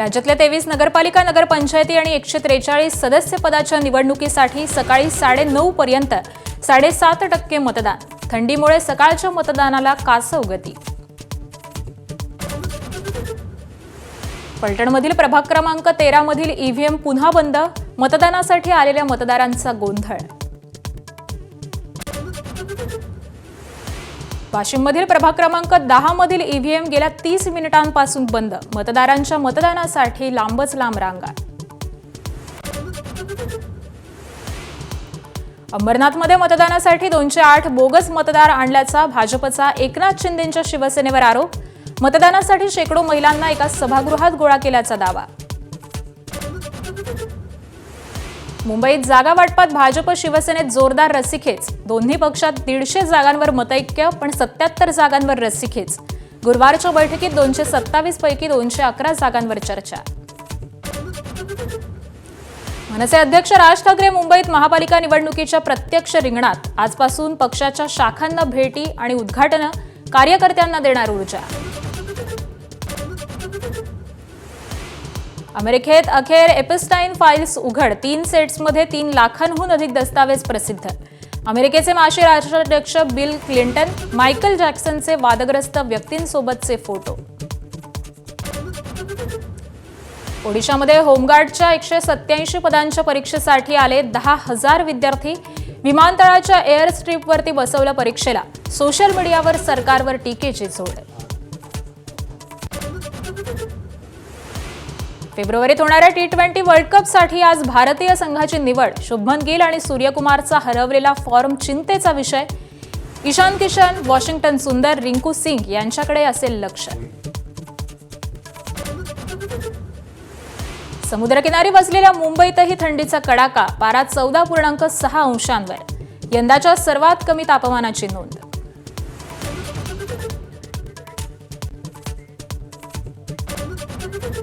राज्यातल्या 23 नगरपालिका नगरपंचायती आणि 143 सदस्य पदाच्या निवडणुकीसाठी सकाळी 9:30 पर्यंत 7.5% मतदान. थंडीमुळे सकाळच्या मतदानाला कासव गती. फलटणमधील प्रभाग क्रमांक 13 मधील ईव्हीएम पुन्हा बंद. मतदानासाठी आलेल्या मतदारांचा गोंधळ. वाशिममधील प्रभाग क्रमांक 10 मधील ईव्हीएम गेल्या 30 मिनिटांपासून बंद. मतदारांच्या मतदानासाठी लांबच लांब रांगा. अंबरनाथमध्ये मतदानासाठी 208 बोगस मतदार आणल्याचा भाजपचा एकनाथ शिंदेंच्या शिवसेनेवर आरोप. मतदानासाठी शेकडो महिलांना एका सभागृहात गोळा केल्याचा दावा. मुंबईत जागा वाटपात भाजप शिवसेनेत जोरदार रस्सीखेच. दोन्ही पक्षात 150 जागांवर मतैक्य, पण 77 जागांवर रस्सीखेच. गुरुवारच्या बैठकीत 227 पैकी 211 जागांवर चर्चा. मनसे अध्यक्ष राज ठाकरे मुंबईत महापालिका निवडणुकीच्या प्रत्यक्ष रिंगणात. आजपासून पक्षाच्या शाखांना भेटी आणि उद्घाटनं. कार्यकर्त्यांना देणार ऊर्जा. अमेरिकेत अखेर एपस्टाईन फाईल्स उघड. 3 सेट्समध्ये 3 लाखांहून अधिक दस्तावेज प्रसिद्ध. अमेरिकेचे माजी राष्ट्राध्यक्ष बिल क्लिंटन, मायकल जॅक्सनचे वादग्रस्त व्यक्तींसोबतचे फोटो. ओडिशामध्ये होमगार्डच्या 187 पदांच्या परीक्षेसाठी आले 10,000 विद्यार्थी. विमानतळाच्या एअर स्ट्रीपवरती बसवलं परीक्षेला. सोशल मीडियावर सरकारवर टीकेची झोड. फेब्रुवारीत होणाऱ्या T20 वर्ल्ड कपसाठी आज भारतीय संघाची निवड. शुभमन गिल आणि सूर्यकुमारचा हरवलेला फॉर्म चिंतेचा विषय. ईशान किशन, वॉशिंग्टन सुंदर, रिंकू सिंग यांच्याकडे असेल लक्ष. समुद्रकिनारी वसलेल्या मुंबईतही थंडीचा कडाका. पारा 14.6 अंशांवर. यंदाच्या सर्वात कमी तापमानाची नोंद.